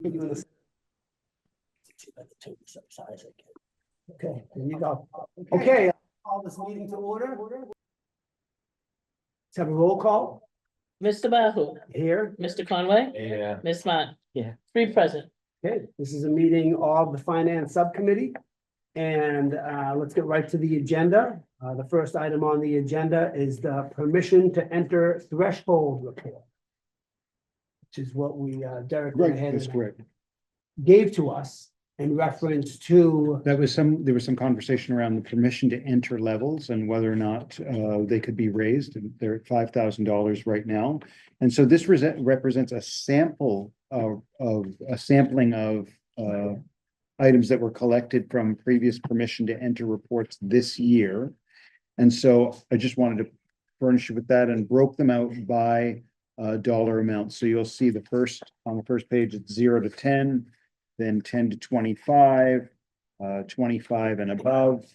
put you in the. Okay, there you go. Okay, call this meeting to order. Let's have a roll call Mr. Bahu, here. Mr. Conway, Yeah. Ms. Smart. Yeah. 3 present. Okay, this is a meeting of the Finance Subcommittee. And let's get right to the agenda. The first item on the agenda is the permission to enter threshold report. Which is what we, Derek went ahead That's and correct. gave to us in reference to, There was some conversation around the permission to enter levels and whether or not they could be raised. They're at $5,000 right now. And so this represents a sample of a sampling of items that were collected from previous permission to enter reports this year. And so I just wanted to furnish you with that and broke them out by dollar amount. So you'll see on the first page, it's 0 to 10, then 10 to 25, 25 and above.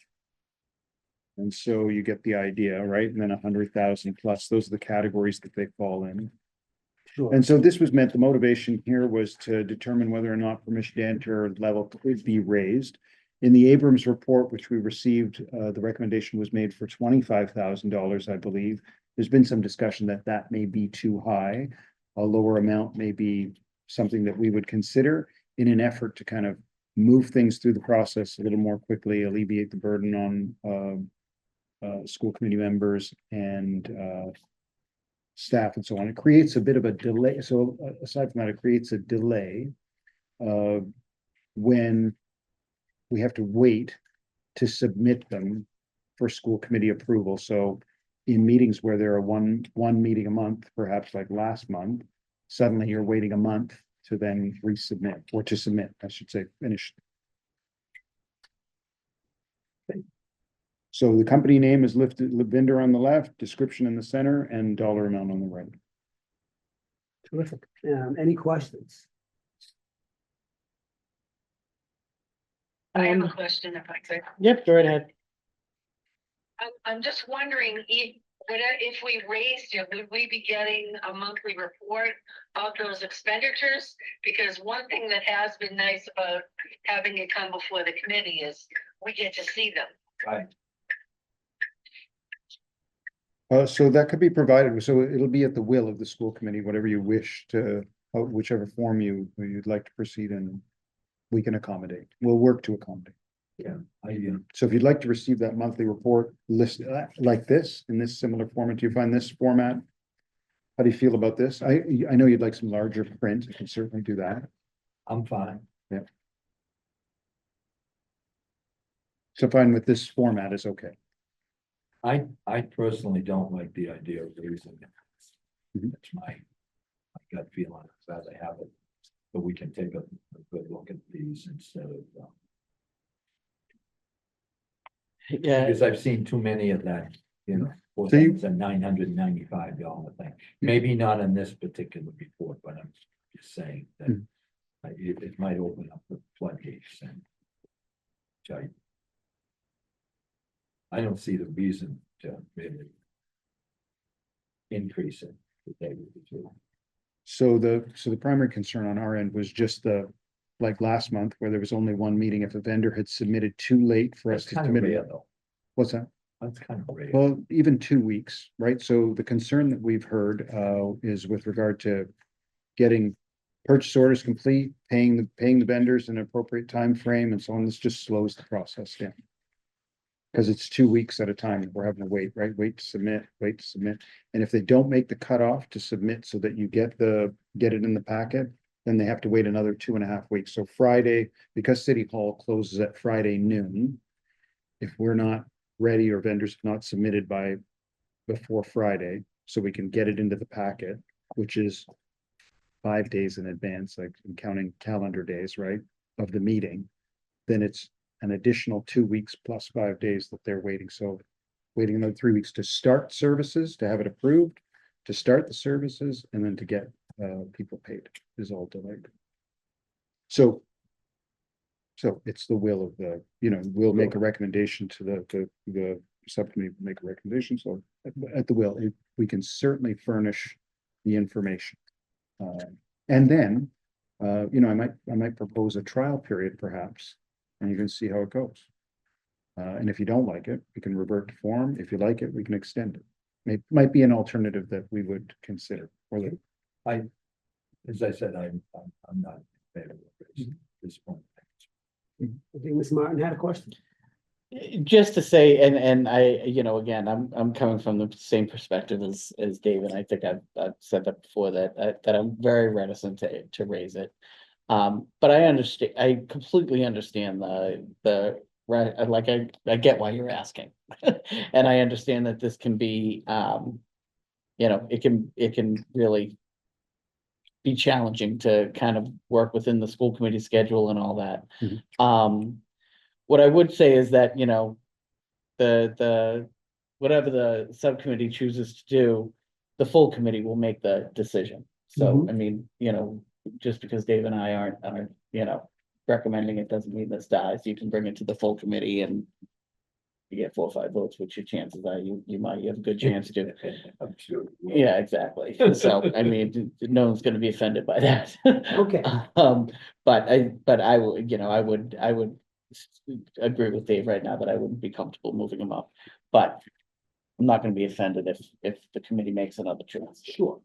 And so you get the idea, right? And then 100,000 plus, those are the categories that they fall in. sure, And so this was meant, the motivation here was to determine whether or not permission to enter level could be raised. In the Abrams report, which we received, the recommendation was made for $25,000, I believe. There's been some discussion that that may be too high. A lower amount may be something that we would consider in an effort to kind of move things through the process a little more quickly, alleviate the burden on school committee members and staff and so on. It creates a bit of a delay. So aside from that, it creates a delay when we have to wait to submit them for school committee approval. So in meetings where there are one meeting a month, perhaps like last month, suddenly you're waiting a month to then resubmit, or to submit, I should say, finish. So the company name is listed, vendor on the left, description in the center, and dollar amount on the right. terrific. Any questions? I have a question if I could. Yep, go right ahead. I'm just wondering if we raised it, would we be getting a monthly report of those expenditures? Because one thing that has been nice about having it come before the committee is we get to see them. Right. So that could be provided, so it'll be at the will of the school committee, whatever you wish to, whichever form you'd like to proceed in, we can accommodate, we'll work to accommodate. Yeah. So if you'd like to receive that monthly report list like this, in this similar format, do you find this format? How do you feel about this? I know you'd like some larger print, you can certainly do that. I'm fine. Yeah. So fine with this format is okay. I personally don't like the idea of raising it. Mhm. That's my gut feeling, I'd rather have it, but we can take a good look at these instead of. Yeah, Because I've seen too many of that, for So you- a $995 thing. Maybe not in this particular report, but I'm just saying that Mhm. it might open up the floodgates and. which I don't see the reason to really increase it. So the primary concern on our end was just like last month, where there was only one meeting, if a vendor had submitted too late for us That's to kind of submit. rare though. What's that? That's kind of rare. Well, even 2 weeks, right? So the concern that we've heard is with regard to getting purchase orders complete, paying the vendors in an appropriate time frame and so on. This just slows the process down. Because it's 2 weeks at a time that we're having to wait, right? Wait to submit. And if they don't make the cutoff to submit so that you get it in the packet, then they have to wait another 2.5 weeks. So Friday, because City Hall closes at Friday noon, if we're not ready or vendors have not submitted before Friday, so we can get it into the packet, which is 5 days in advance, like I'm counting calendar days, right, of the meeting, then it's an additional 2 weeks plus 5 days that they're waiting. So waiting another 3 weeks to start services, to have it approved, to start the services, and then to get people paid is all delayed. So it's the will of we'll make a recommendation to the subcommittee, make a recommendation. So at the will, we can certainly furnish the information. And then I might propose a trial period perhaps, and you can see how it goes. And if you don't like it, we can revert to form. If you like it, we can extend it. Might be an alternative that we would consider. Or that, As I said, I'm not in favor of this at this point. I think Ms. Martin had a question. just to say, and I, again, I'm coming from the same perspective as David. I think I've said that before, that I'm very reticent to raise it. But I completely understand like, I get why you're asking. And I understand that this can be, it can really be challenging to kind of work within the school committee schedule and all that. Mhm. What I would say is that, the whatever the subcommittee chooses to do, the full committee will make the decision. So, I mean, just because Dave and I aren't, recommending it doesn't mean this dies. You can bring it to the full committee and you get 4 or 5 votes, which your chances are you have a good chance to. I'm sure. Yeah, exactly. So, I mean, no one's gonna be offended by that. Okay. But I will, I would agree with Dave right now that I wouldn't be comfortable moving them up. But I'm not gonna be offended if the committee makes another choice. Sure.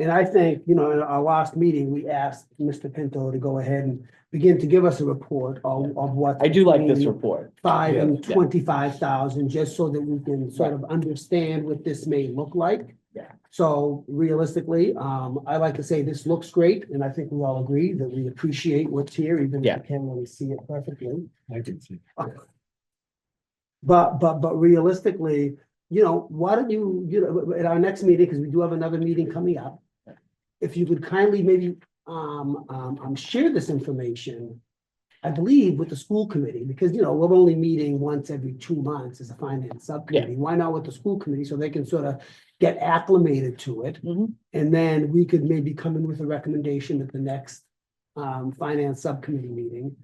And I think, in our last meeting, we asked Mr. Pinto to go ahead and begin to give us a report of what. I do like this report. 5 and Yeah. 25,000, just so that we can sort of understand what this may look like. Yeah. So realistically, I like to say this looks great, and I think we all agree that we appreciate what's here, even if Yeah. we can't really see it perfectly. I can see. But realistically, why don't you, at our next meeting, because we do have another meeting coming up. If you could kindly maybe, share this information, I believe, with the school committee, because, we're only meeting once every 2 months as a finance subcommittee. Why not with the school committee, so they can sort of get acclimated to it? Mhm. And then we could maybe come in with a recommendation at the next, finance subcommittee meeting,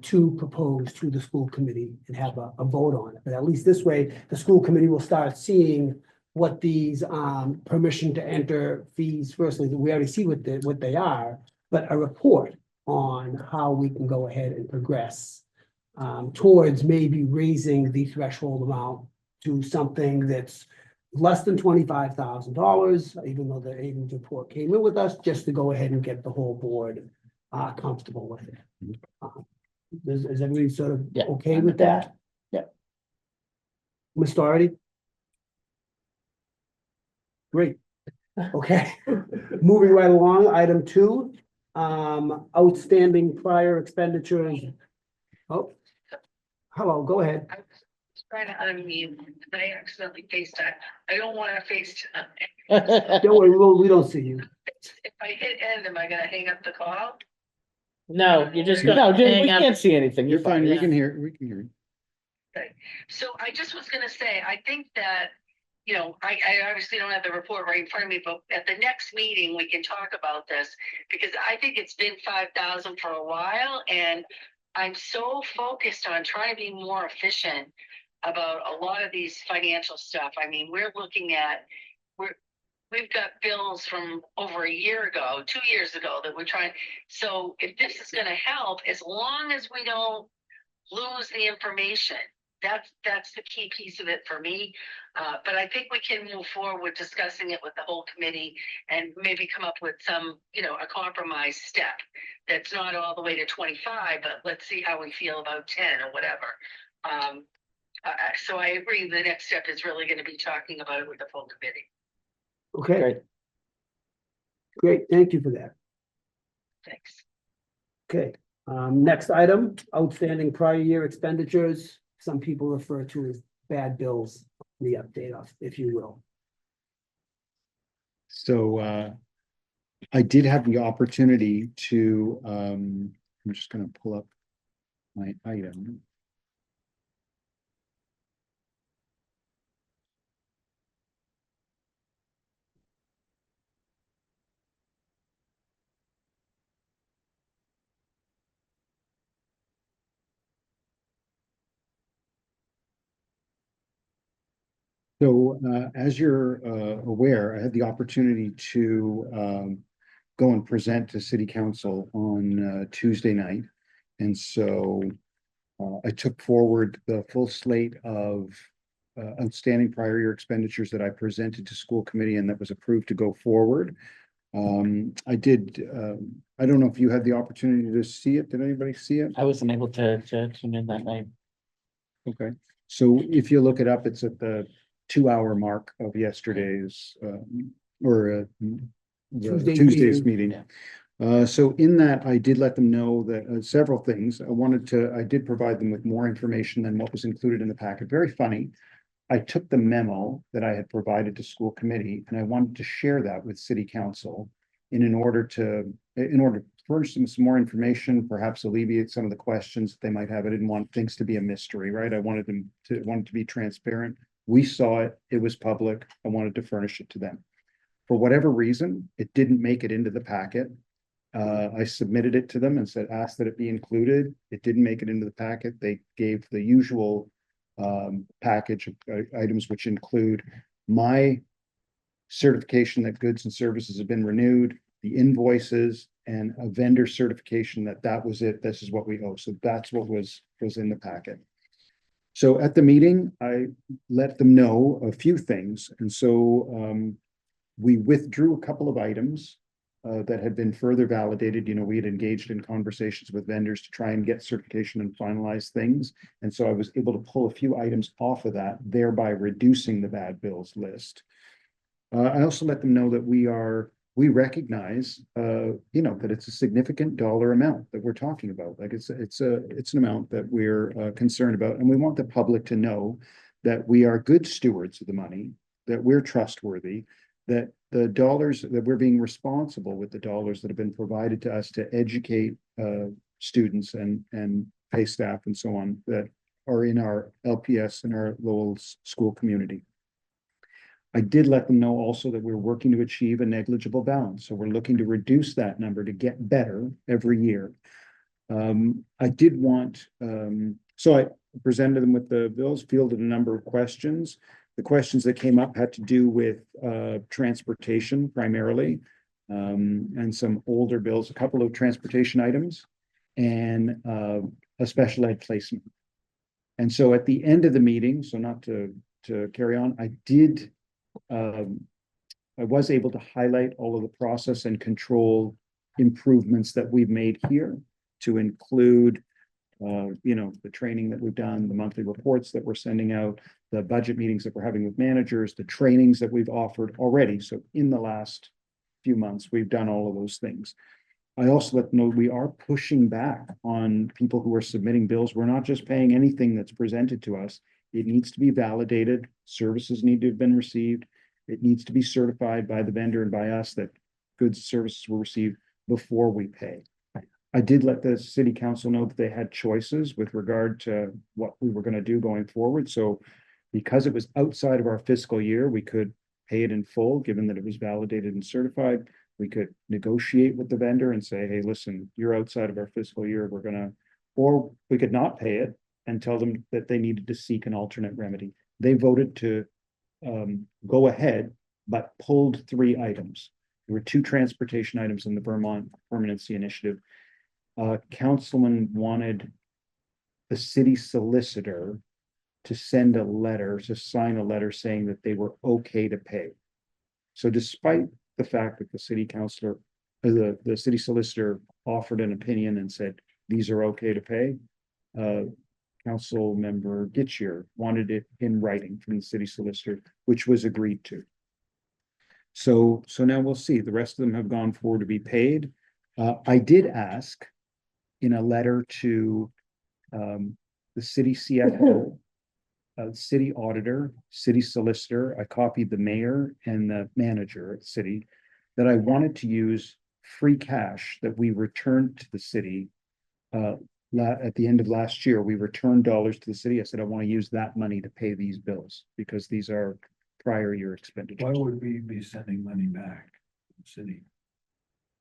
to propose to the school committee and have a vote on it. But at least this way, the school committee will start seeing what these, permission to enter fees, firstly, we already see what they are, but a report on how we can go ahead and progress, towards maybe raising the threshold amount to something that's less than $25,000, even though the Ames report came in with us, just to go ahead and get the whole board, comfortable with it. Is everybody sort of Yeah. okay with that? Yeah. Ms. Doherty? Great. Okay. Moving right along, item 2, outstanding prior expenditures. Oh, hello, go ahead. I was trying to unmute, and I accidentally FaceTime. I don't want to FaceTime. Don't worry, we don't see you. If I hit end, am I gonna hang up the call? No, you're just No, gonna, we hang up. can't see anything. You're fine. We Yeah. can hear, we can hear. So I just was gonna say, I think that, I obviously don't have the report right in front of me, but at the next meeting, we can talk about this. Because I think it's been 5,000 for a while, and I'm so focused on trying to be more efficient about a lot of these financial stuff. I mean, we're looking at, we've got bills from over a year ago, 2 years ago, that we're trying. So if this is gonna help, as long as we don't lose the information, that's the key piece of it for me. But I think we can move forward discussing it with the whole committee and maybe come up with some, a compromise step that's not all the way to 25, but let's see how we feel about 10 or whatever. So I agree, the next step is really going to be talking about it with the full committee. Okay, Great. great, thank you for that. Thanks. Okay, next item, outstanding prior year expenditures. Some people refer to as bad bills, the update of, if you will. So, I did have the opportunity to, I'm just gonna pull up my item. So, as you're aware, I had the opportunity to go and present to city council on Tuesday night. And so I took forward the full slate of outstanding prior year expenditures that I presented to school committee and that was approved to go forward. I did, I don't know if you had the opportunity to see it. Did anybody see it? I wasn't able to tune in that night. Okay, so if you look it up, it's at the 2 hour mark of yesterday's, or Tuesday's Tuesday's meeting. meeting. So in that, I did let them know that several things. I did provide them with more information than what was included in the packet. Very funny. I took the memo that I had provided to school committee and I wanted to share that with city council in order to furnish them some more information, perhaps alleviate some of the questions that they might have. I didn't want things to be a mystery, right? I wanted to be transparent. We saw it, it was public. I wanted to furnish it to them. For whatever reason, it didn't make it into the packet. I submitted it to them and asked that it be included. It didn't make it into the packet. They gave the usual package of items, which include my certification that goods and services have been renewed, the invoices, and a vendor certification that was it. This is what we owe. So that's what was in the packet. So at the meeting, I let them know a few things. And so we withdrew a couple of items that had been further validated. You know, we had engaged in conversations with vendors to try and get certification and finalize things. And so I was able to pull a few items off of that, thereby reducing the bad bills list. I also let them know that we recognize, you know, that it's a significant dollar amount that we're talking about. Like it's an amount that we're concerned about. And we want the public to know that we are good stewards of the money, that we're trustworthy, that the dollars that we're being responsible with the dollars that have been provided to us to educate students and pay staff and so on that are in our LPS and our Lowell school community. I did let them know also that we're working to achieve a negligible balance. So we're looking to reduce that number to get better every year. I did want, so I presented them with the bills, fielded a number of questions. The questions that came up had to do with transportation primarily, and some older bills, a couple of transportation items, and a special ed placement. And so at the end of the meeting, so not to carry on, I was able to highlight all of the process and control improvements that we've made here to include you know, the training that we've done, the monthly reports that we're sending out, the budget meetings that we're having with managers, the trainings that we've offered already. So in the last few months, we've done all of those things. I also let them know we are pushing back on people who are submitting bills. We're not just paying anything that's presented to us. It needs to be validated. Services need to have been received. It needs to be certified by the vendor and by us that goods and services were received before we pay. I did let the city council know that they had choices with regard to what we were going to do going forward. So because it was outside of our fiscal year, we could pay it in full, given that it was validated and certified. We could negotiate with the vendor and say, hey, listen, you're outside of our fiscal year. Or we could not pay it and tell them that they needed to seek an alternate remedy. They voted to go ahead, but pulled 3 items. There were 2 transportation items in the Vermont Permanency Initiative. Councilman wanted the city solicitor to sign a letter saying that they were okay to pay. So despite the fact that the city councilor, the city solicitor offered an opinion and said, these are okay to pay, Council Member Gitchier wanted it in writing from the city solicitor, which was agreed to. So now we'll see. The rest of them have gone forward to be paid. I did ask in a letter to the city CFO, city auditor, city solicitor. I copied the mayor and the manager at the city that I wanted to use free cash that we returned to the city at the end of last year. We returned dollars to the city. I said, I want to use that money to pay these bills because these are prior year expenditures. Why would we be sending money back to the city?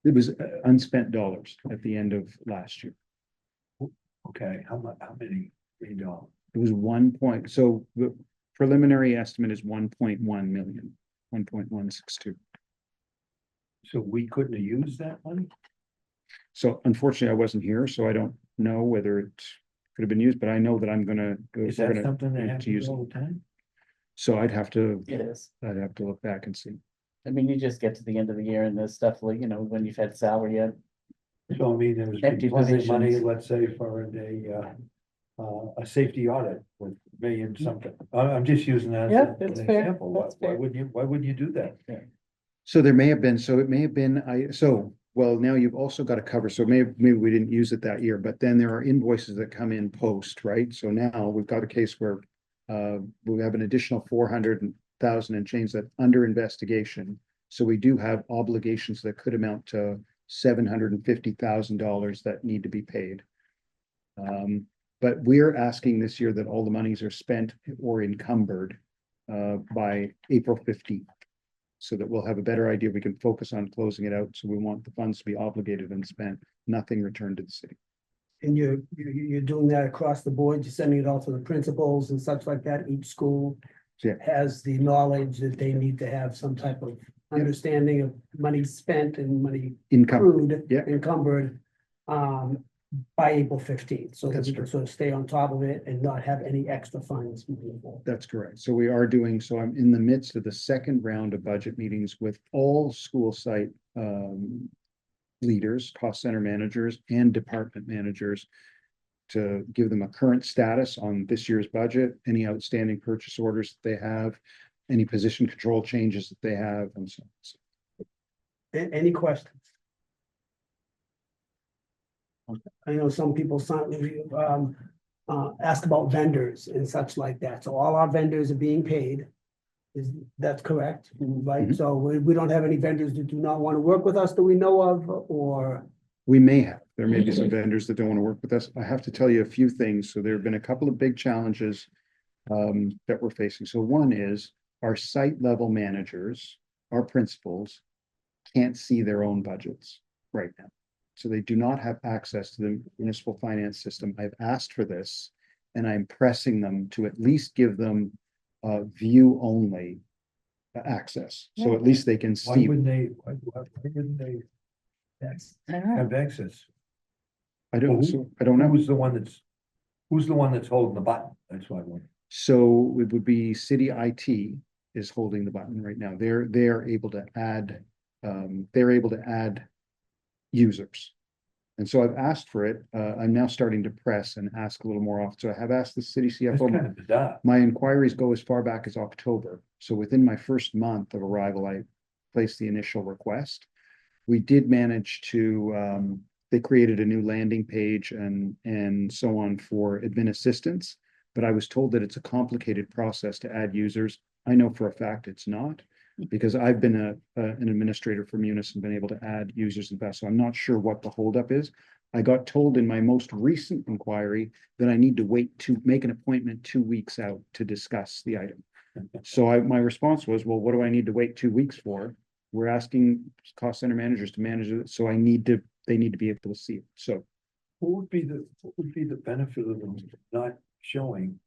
It was unspent dollars at the end of last year. Okay, how many $3? It was 1 point. So the preliminary estimate is 1.1 million, 1.162. So we couldn't have used that money? So unfortunately, I wasn't here, so I don't know whether it could have been used, but I know that I'm gonna. Is we're that gonna something they need have to to use use it. all the time? So I'd have to It is. look back and see. I mean, you just get to the end of the year and there's stuff like, when you've had salary yet. So I mean, there's Empty plenty of money, positions. let's say, for a safety audit with million something. I'm just using that Yeah, as that's an fair, example. that's Why fair. wouldn't you do that? So there may have been, so it may have been, well, now you've also got to cover, so maybe we didn't use it that year, but then there are invoices that come in post, right? So now we've got a case where we have an additional 400,000 and change that under investigation. So we do have obligations that could amount to $750,000 that need to be paid. But we're asking this year that all the monies are spent or encumbered by April 15th. So that we'll have a better idea. We can focus on closing it out. So we want the funds to be obligated and spent, nothing returned to the city. And you're doing that across the board, you're sending it all to the principals and such like that, each school. Yeah. Has the knowledge that they need to have some type of understanding of money spent and money Income, accrued, Yeah. encumbered. By April 15th, so that That's we can true. sort of stay on top of it and not have any extra funds moving forward. that's correct. So we are doing, so I'm in the midst of the second round of budget meetings with all school site leaders, cost center managers and department managers to give them a current status on this year's budget, any outstanding purchase orders that they have, any position control changes that they have, and so on. Any questions? I know some people ask about vendors and such like that, so all our vendors are being paid. That's correct, right? Mhm. So we don't have any vendors that do not want to work with us that we know of, or, We may have, there may be some vendors that don't want to work with us. I have to tell you a few things. So there have been a couple of big challenges that we're facing. So one is our site level managers, our principals can't see their own budgets right now. So they do not have access to the municipal finance system. I've asked for this and I'm pressing them to at least give them view only access. So at least they can Why see. wouldn't they have access? I don't know. Who's the one that's holding the button? That's what I want. So it would be city IT is holding the button right now. They're able to add, users. And so I've asked for it. I'm now starting to press and ask a little more often. So I have asked the city That's kind CFO. of bizarre. My inquiries go as far back as October. So within my first month of arrival, I placed the initial request. We did manage to, they created a new landing page and so on for admin assistance. But I was told that it's a complicated process to add users. I know for a fact it's not, because I've been an administrator for Munis and been able to add users in the past. So I'm not sure what the holdup is. I got told in my most recent inquiry that I need to wait to make an appointment 2 weeks out to discuss the item. So my response was, well, what do I need to wait 2 weeks for? We're asking cost center managers to manage it, so they need to be able to see it. So What would be the benefit of them not showing?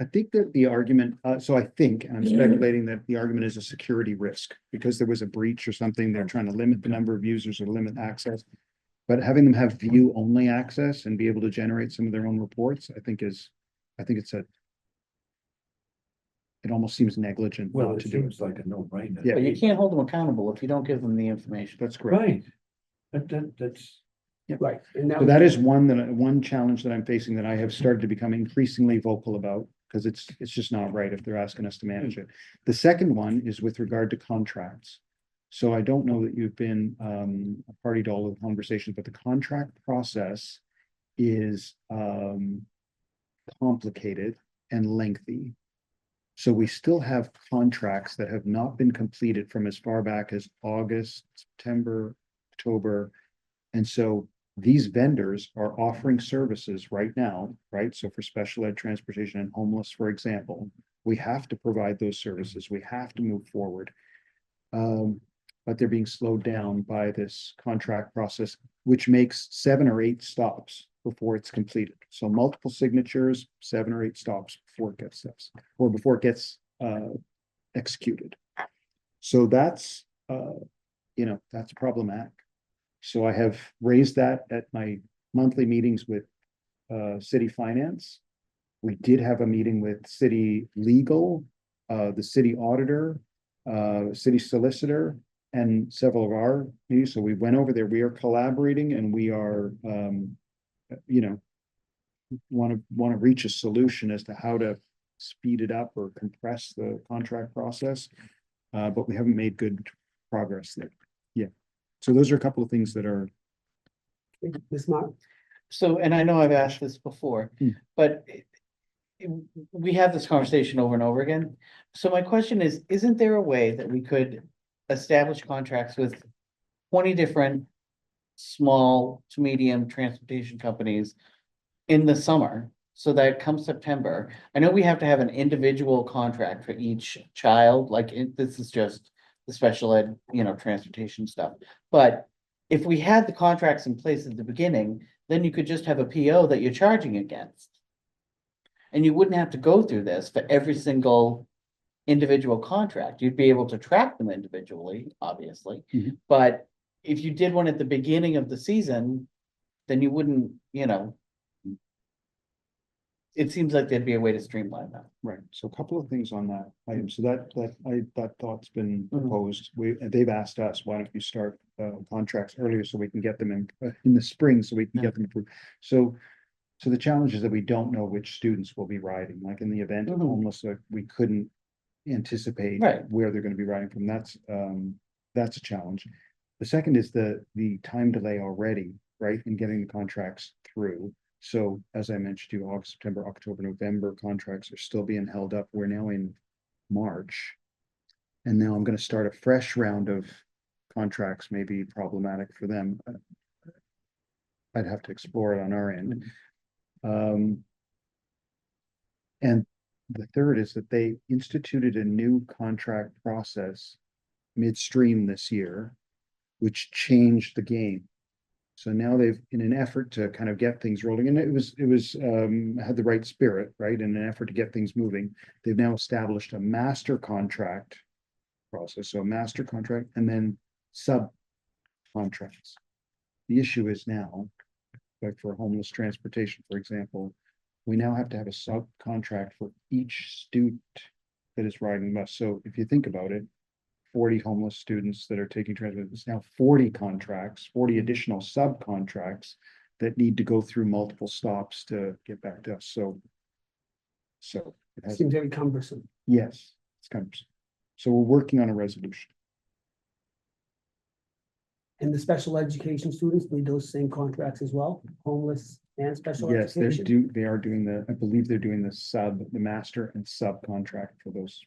I think that the argument, so I think, and I'm speculating that the argument is a security risk because there was a breach or something. They're trying to limit the number of users or limit access. But having them have view only access and be able to generate some of their own reports, I think it almost seems negligent Well, not it to do it. seems like a no-brainer. Yeah. But you can't hold them accountable if you don't give them the information. That's correct. Right. That's. right, and So that is one challenge that I'm facing that I have started to become increasingly vocal about, because it's just not right if they're asking us to manage it. The second one is with regard to contracts. So I don't know that you've been a party to all of the conversations, but the contract process is complicated and lengthy. So we still have contracts that have not been completed from as far back as August, September, October. And so these vendors are offering services right now, right? So for special ed transportation and homeless, for example, we have to provide those services. We have to move forward. But they're being slowed down by this contract process, which makes 7 or 8 stops before it's completed. So multiple signatures, 7 or 8 stops before it gets executed. So that's that's problematic. So I have raised that at my monthly meetings with city finance. We did have a meeting with city legal, the city auditor, city solicitor, and several of our meetings. So we went over there. We are collaborating and we are, want to reach a solution as to how to speed it up or compress the contract process. But we haven't made good progress there. Yeah. So those are a couple of things that are, Ms. Mark? So, and I know I've asked this before, but we have this conversation over and over again. So my question is, isn't there a way that we could establish contracts with 20 different small to medium transportation companies in the summer? So that come September, I know we have to have an individual contract for each child, this is just the special ed, transportation stuff. But if we had the contracts in place at the beginning, then you could just have a PO that you're charging against. And you wouldn't have to go through this for every single individual contract. You'd be able to track them individually, obviously. Mhm. But if you did one at the beginning of the season, then you wouldn't, it seems like there'd be a way to streamline that. right. So a couple of things on that item. So that thought's been Mhm. proposed. They've asked us, why don't you start contracts earlier so we can get them in the spring, so we can get them approved. So the challenge is that we don't know which students will be riding, like in the event of Mhm. homeless, we couldn't anticipate Right. where they're gonna be riding from. That's a challenge. The second is the time delay already, right, in getting the contracts through. So as I mentioned to you, August, September, October, November contracts are still being held up. We're now in March. And now I'm gonna start a fresh round of contracts, may be problematic for them. I'd have to explore it on our end. And the third is that they instituted a new contract process midstream this year, which changed the game. So now they've, in an effort to kind of get things rolling, and it was had the right spirit, right? In an effort to get things moving, they've now established a master contract process. So a master contract and then subcontracts. The issue is now, like for homeless transportation, for example, we now have to have a subcontract for each student that is riding the bus. So if you think about it, 40 homeless students that are taking transit, it's now 40 contracts, 40 additional subcontracts that need to go through multiple stops to get back to us. So it has, Seems very cumbersome. yes, it's cumbersome. So we're working on a resolution. And the special education students need those same contracts as well, homeless and special Yes, education? they are doing I believe they're doing the master and subcontract for those.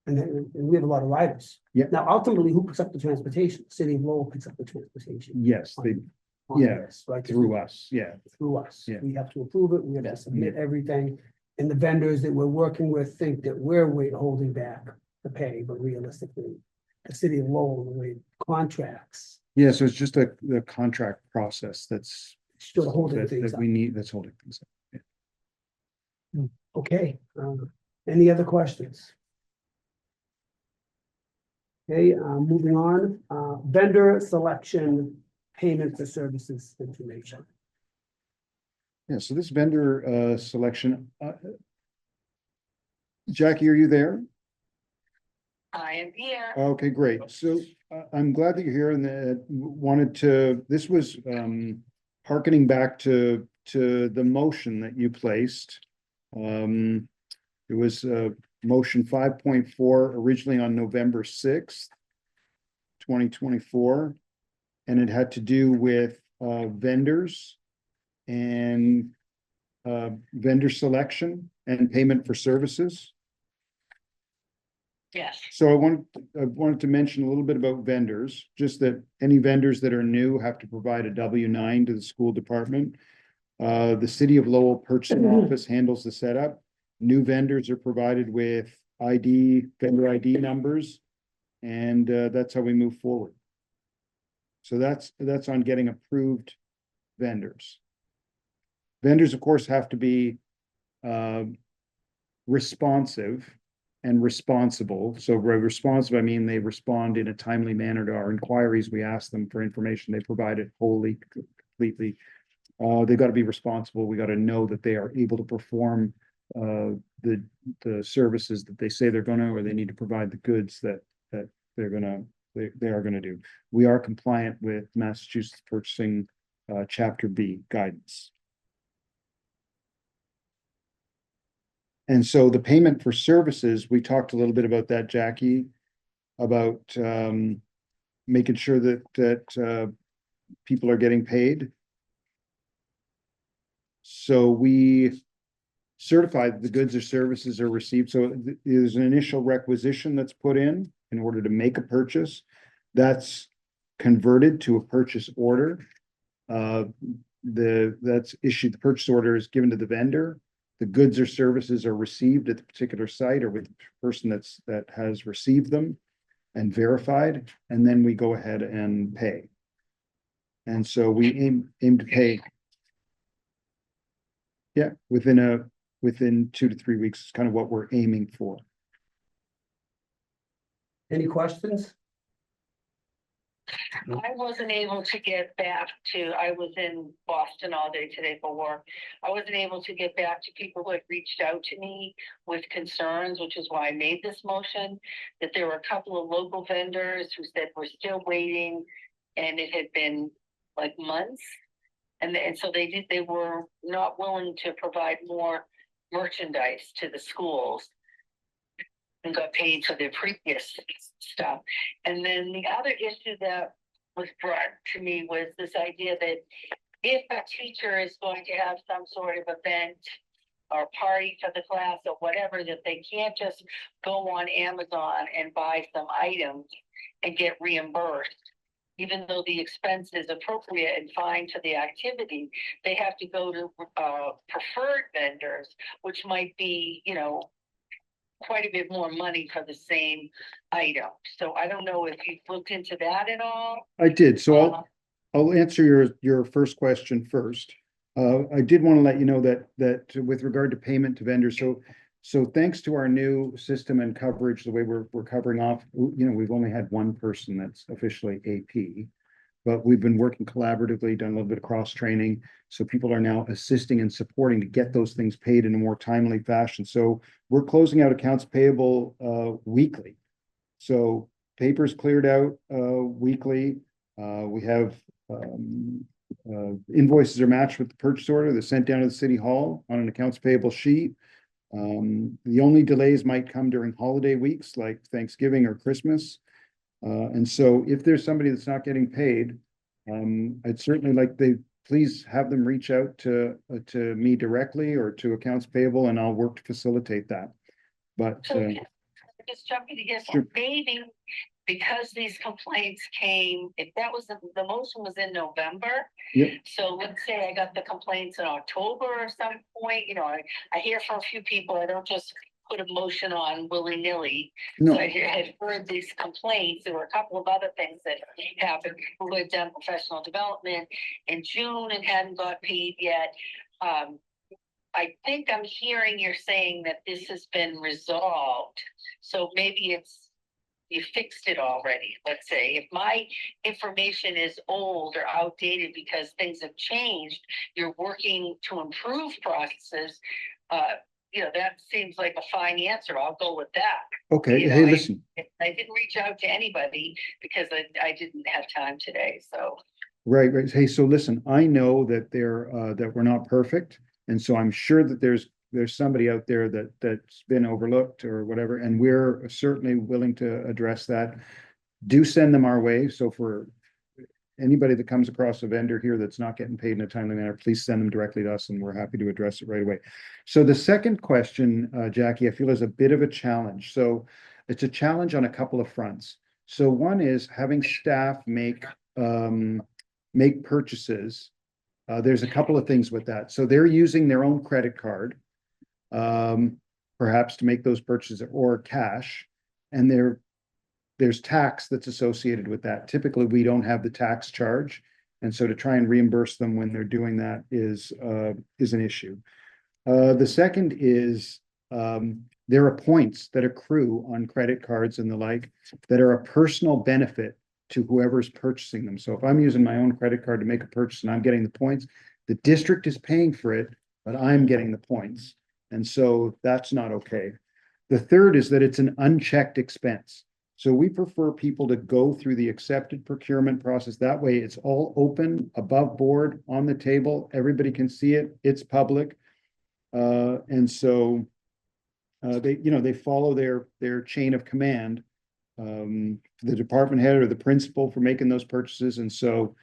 And we have a lot of riders. Yeah. Now, ultimately, who picks up the transportation? City of Lowell picks up the transportation. Yes, they, on yeah, this, right? through us, yeah. Through us. Yeah. We have to approve it, we have Yeah. to submit everything. And the vendors that we're working with think that we're holding back the pay, but realistically, the city of Lowell, the way contracts, Yeah, so it's just the contract process that's still holding that things up. we need, that's holding things up. Okay, any other questions? Okay, moving on, vendor selection, payment for services information. Yeah, so this vendor selection, Jackie, are you there? I am here. Okay, great. So I'm glad that you're here and wanted to, this was hearkening back to the motion that you placed. It was motion 5.4 originally on November 6th, 2024. And it had to do with vendors and vendor selection and payment for services. Yes. So I wanted to mention a little bit about vendors, just that any vendors that are new have to provide a W-9 to the school department. The City of Lowell Purchasing Office handles the setup. New vendors are provided with vendor ID numbers, and that's how we move forward. So that's on getting approved vendors. Vendors, of course, have to be responsive and responsible. So by responsive, I mean they respond in a timely manner to our inquiries. We ask them for information. They provide it wholly, completely. They've got to be responsible. We got to know that they are able to perform the services that they say they're gonna, or they need to provide the goods that they're gonna, they are gonna do. We are compliant with Massachusetts Purchasing Chapter B guidance. And so the payment for services, we talked a little bit about that, Jackie, about making sure that people are getting paid. So we certify that the goods or services are received. So there's an initial requisition that's put in order to make a purchase. That's converted to a purchase order. That's issued, the purchase order is given to the vendor. The goods or services are received at the particular site or with the person that has received them and verified, and then we go ahead and pay. And so we aim to pay. Yeah, within 2 to 3 weeks is kind of what we're aiming for. Any questions? I wasn't able to get back to, I was in Boston all day today for work. I wasn't able to get back to people who had reached out to me with concerns, which is why I made this motion. That there were a couple of local vendors who said we're still waiting, and it had been like months. And so they were not willing to provide more merchandise to the schools and got paid for their previous stuff. And then the other issue that was brought to me was this idea that if a teacher is going to have some sort of event or party for the class or whatever, that they can't just go on Amazon and buy some items and get reimbursed. Even though the expense is appropriate and fine to the activity, they have to go to preferred vendors, which might be, quite a bit more money for the same item. So I don't know if you've looked into that at all. I did. So I'll answer your first question first. I did want to let you know that with regard to payment to vendors, so thanks to our new system and coverage, the way we're covering off, we've only had one person that's officially AP, but we've been working collaboratively, done a little bit of cross training. So people are now assisting and supporting to get those things paid in a more timely fashion. So we're closing out accounts payable weekly. So papers cleared out weekly. We have invoices are matched with the purchase order. They're sent down to the city hall on an accounts payable sheet. The only delays might come during holiday weeks like Thanksgiving or Christmas. And so if there's somebody that's not getting paid, I'd certainly like please have them reach out to me directly or to accounts payable, and I'll work to facilitate that. But So just jumping to guess, Sure. maybe because these complaints came, if that was the motion was in November. Yep. So let's say I got the complaints in October or some point, I hear from a few people, I don't just put a motion on willy-nilly. no, So I had heard these complaints. There were a couple of other things that happened. Who had done professional development in June and hadn't got paid yet. I think I'm hearing you're saying that this has been resolved. So maybe you fixed it already. Let's say if my information is old or outdated because things have changed, you're working to improve processes. That seems like a fine answer. I'll go with that. okay. Hey, listen. I didn't reach out to anybody because I didn't have time today. So Right. Hey, so listen, I know that that we're not perfect. And so I'm sure that there's somebody out there that's been overlooked or whatever, and we're certainly willing to address that. Do send them our way. So for anybody that comes across a vendor here that's not getting paid in a timely manner, please send them directly to us and we're happy to address it right away. So the second question, Jackie, I feel is a bit of a challenge. So it's a challenge on a couple of fronts. So one is having staff make purchases. There's a couple of things with that. So they're using their own credit card, perhaps to make those purchases, or cash, and there's tax that's associated with that. Typically, we don't have the tax charge, and so to try and reimburse them when they're doing that is an issue. The second is there are points that accrue on credit cards and the like that are a personal benefit to whoever's purchasing them. So if I'm using my own credit card to make a purchase and I'm getting the points, the district is paying for it, but I'm getting the points. And so that's not okay. The third is that it's an unchecked expense. So we prefer people to go through the accepted procurement process. That way it's all open, above board, on the table. Everybody can see it. It's public. And so they follow their chain of command. The department head or the principal for making those purchases. And so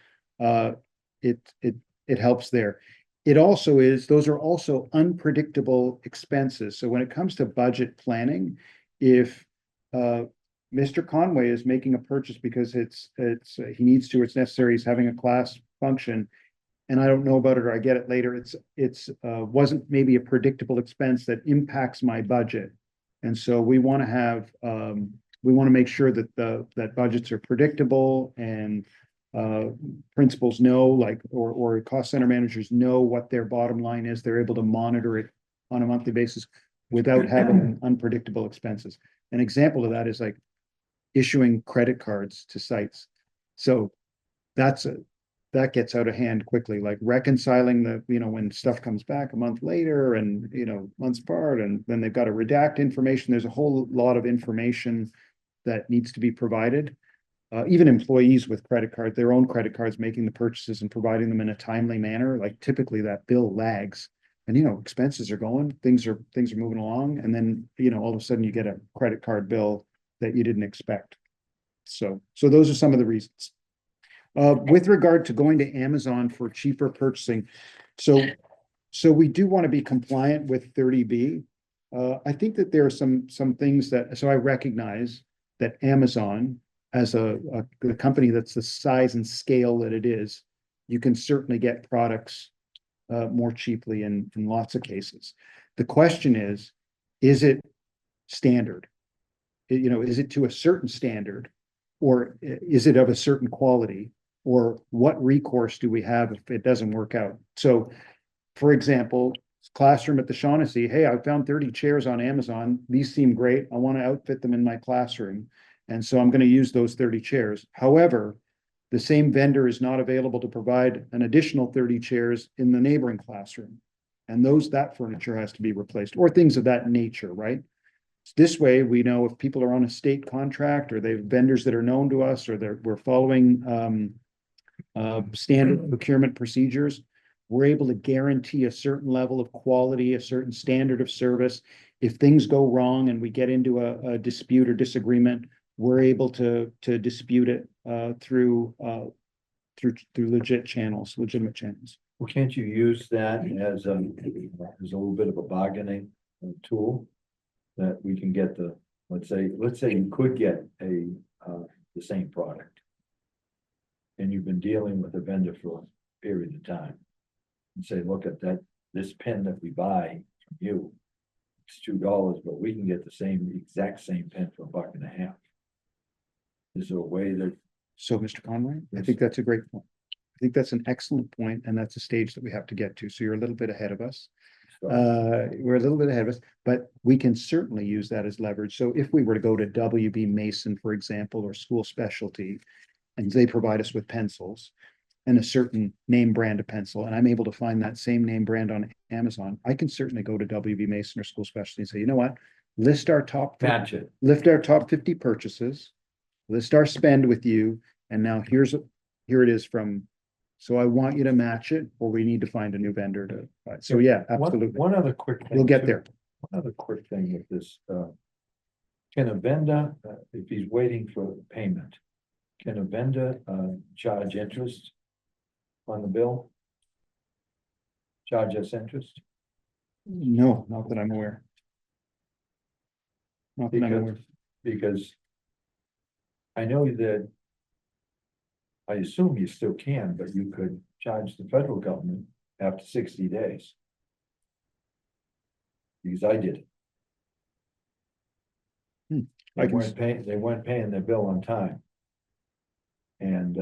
it helps there. It also is, those are also unpredictable expenses. So when it comes to budget planning, if Mr. Conway is making a purchase because he needs to, it's necessary, he's having a class function, and I don't know about it or I get it later, it's wasn't maybe a predictable expense that impacts my budget. And so we want to have we want to make sure that that budgets are predictable and principals know, like, or cost center managers know what their bottom line is. They're able to monitor it on a monthly basis without having unpredictable expenses. An example of that is like issuing credit cards to sites. So that gets out of hand quickly, like reconciling when stuff comes back a month later and, months apart, and then they've got to redact information. There's a whole lot of information that needs to be provided. Even employees with credit cards, their own credit cards, making the purchases and providing them in a timely manner, like typically that bill lags. And expenses are going, things are moving along, and then all of a sudden you get a credit card bill that you didn't expect. So those are some of the reasons. With regard to going to Amazon for cheaper purchasing, so we do want to be compliant with 30B. I think that there are some things so I recognize that Amazon, as a company that's the size and scale that it is, you can certainly get products more cheaply in lots of cases. The question is it standard? Is it to a certain standard, or is it of a certain quality, or what recourse do we have if it doesn't work out? So, for example, classroom at the Shaughnessy, hey, I found 30 chairs on Amazon. These seem great. I want to outfit them in my classroom. And so I'm going to use those 30 chairs. However, the same vendor is not available to provide an additional 30 chairs in the neighboring classroom. And that furniture has to be replaced, or things of that nature, right? This way, we know if people are on a state contract, or they have vendors that are known to us, or we're following standard procurement procedures, we're able to guarantee a certain level of quality, a certain standard of service. If things go wrong and we get into a dispute or disagreement, we're able to dispute it through legitimate channels. Well, can't you use that as a little bit of a bargaining tool that we can get let's say you could get the same product, and you've been dealing with a vendor for a period of time, and say, look at this pen that we buy from you, it's $2, but we can get the exact same pen for $1.50. Is there a way that? So, Mr. Conway, I think that's a great point. I think that's an excellent point, and that's a stage that we have to get to. So you're a little bit ahead of us. We're a little bit ahead of us, but we can certainly use that as leverage. So if we were to go to WB Mason, for example, or School Specialty, and they provide us with pencils and a certain name brand of pencil, and I'm able to find that same name brand on Amazon, I can certainly go to WB Mason or School Specialty and say, you know what, list our top 50 purchases, list our spend with you, and now here it is from. So I want you to match it, or we need to find a new vendor to buy. So yeah, absolutely. One other quick thing. We'll get there. One other quick thing with this, can a vendor, if he's waiting for payment, can a vendor charge interest on the bill? Charge us interest? No, not that I'm aware. Not that I'm aware. Because I know that, I assume you still can, but you could charge the federal government after 60 days. Because I did it. They weren't paying their bill on time. And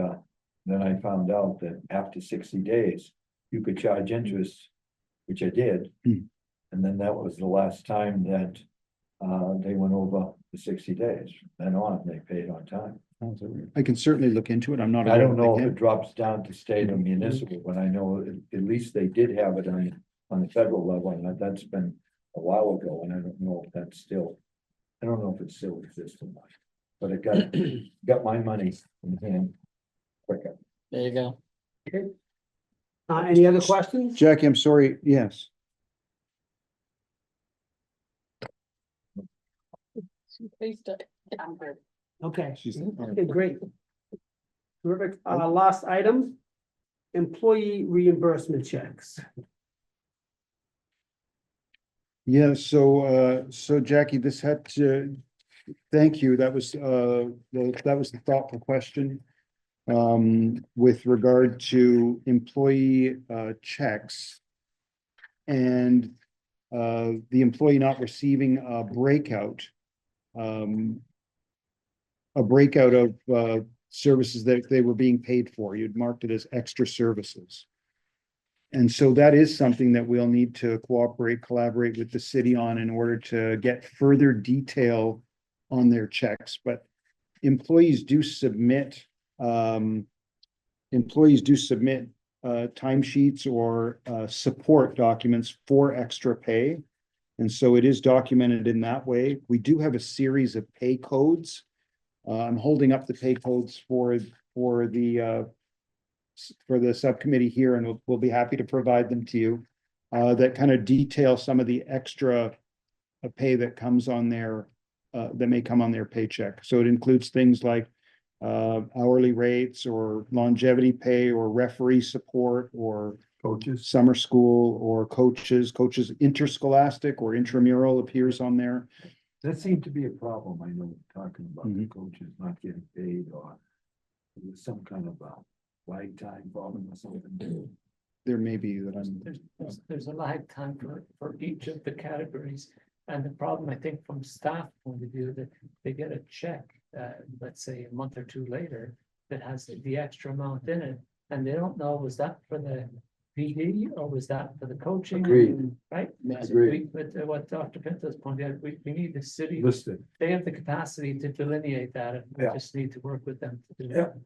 then I found out that after 60 days, you could charge interest, which I did. And then that was the last time that they went over the 60 days, then on, they paid on time. I can certainly look into it. I'm not. I don't aware know of if the it drops down to state or municipal, but I know at least they did have it on the federal level, and that's been a while ago, and I don't know if that's still, I don't know if it still exists or not. But it got my money in hand quicker. There you go. Any other questions? Jackie, I'm sorry. Yes. Okay, She's- okay, great. Terrific. Last item, employee reimbursement checks. Yeah, so Jackie, this had to, thank you. That was the thoughtful question. With regard to employee checks. And the employee not receiving a breakout. A breakout of services that they were being paid for. You'd marked it as extra services. And so that is something that we'll need to collaborate with the city on in order to get further detail on their checks, but employees do submit timesheets or support documents for extra pay. And so it is documented in that way. We do have a series of pay codes. I'm holding up the pay codes for the subcommittee here, and we'll be happy to provide them to you. That kind of detail some of the extra pay that comes on their that may come on their paycheck. So it includes things like hourly rates or longevity pay or referee support or Coaches, summer school or coaches interscholastic or intramural appears on there. that seemed to be a problem, I know, talking about the Mhm. coaches not getting paid, or there was some kind of a lag time problem or something. There may be that I'm, There's a lag time for each of the categories. And the problem, I think, from staff point of view, that they get a check, let's say a month or two later, that has the extra amount in it. And they don't know, was that for the PD or was that for the coaching? Agreed. Right? So Agreed. But what Dr. Pinto's pointed out, we need the city, Listed. they have the capacity to delineate that, and we Yeah. just need to work with them to do Yeah. that.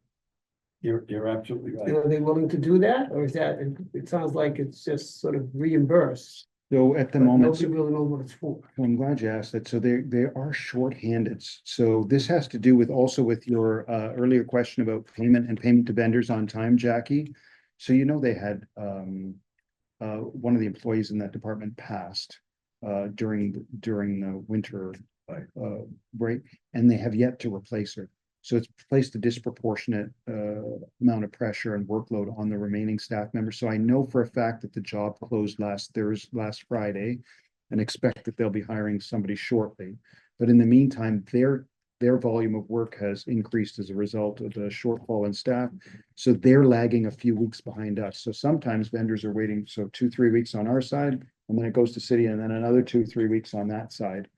You're absolutely right. Are they willing to do that, or is that, it sounds like it's just sort of reimbursed? so at the But moment. nobody really knows what it's for. Well, I'm glad you asked that. So they are shorthanded. So this has to do with also with your earlier question about payment and payment to vendors on time, Jackie. So they had one of the employees in that department passed during the winter break, and they have yet to replace her. So it's placed a disproportionate amount of pressure and workload on the remaining staff members. So I know for a fact that the job closed last Friday, and expect that they'll be hiring somebody shortly. But in the meantime, their volume of work has increased as a result of the shortfall in staff. So they're lagging a few weeks behind us. So sometimes vendors are waiting, so 2-3 weeks on our side, and then it goes to city, and then another 2-3 weeks on that side.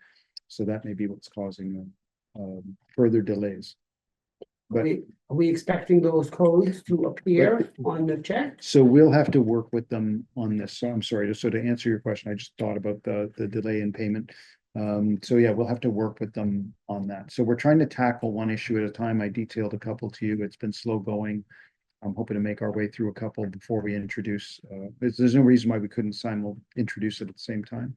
So that may be what's causing further delays. But Are we expecting those codes to appear on the check? so we'll have to work with them on this. So I'm sorry, so to answer your question, I just thought about the delay in payment. So yeah, we'll have to work with them on that. So we're trying to tackle one issue at a time. I detailed a couple to you. It's been slow going. I'm hoping to make our way through a couple before we introduce, there's no reason why we couldn't introduce it at the same time.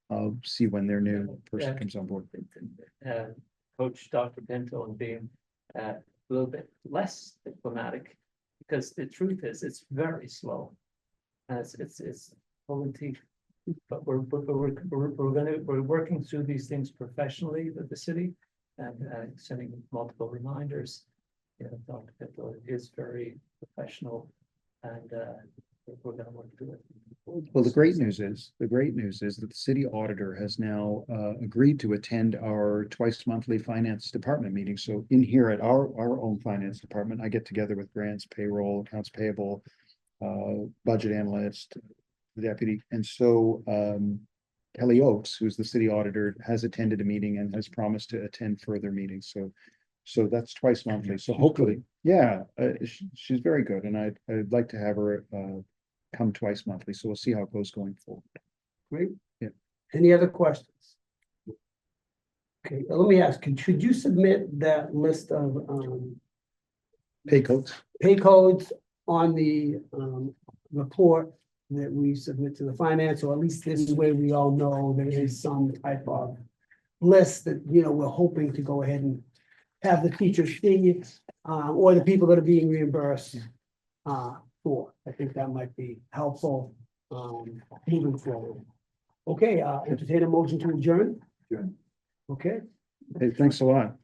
I'll see when their new person comes on board. Coach Dr. Pinto and being a little bit less diplomatic, because the truth is, it's very slow. And it's pulling teeth. But we're working through these things professionally with the city and sending multiple reminders. Dr. Pinto is very professional, and we're gonna work through it. Well, the great news is that the city auditor has now agreed to attend our twice monthly finance department meeting. So in here at our own finance department, I get together with grants, payroll, accounts payable, budget analyst, the deputy. And so Kelly Oakes, who's the city auditor, has attended a meeting and has promised to attend further meetings. So that's twice monthly. So hopefully, yeah, she's very good. And I'd like to have her come twice monthly. So we'll see how it goes going forward. Great. Yeah. Any other questions? Okay, let me ask, could you submit that list of, Pay codes. pay codes on the, report that we submit to the finance, or at least this way we all know there is some type of list that, you know, we're hoping to go ahead and have the teachers see, or the people that are being reimbursed, for. I think that might be helpful, moving forward. Okay, entertain a motion to adjourn. Adjourn. Okay, Hey, thanks a lot.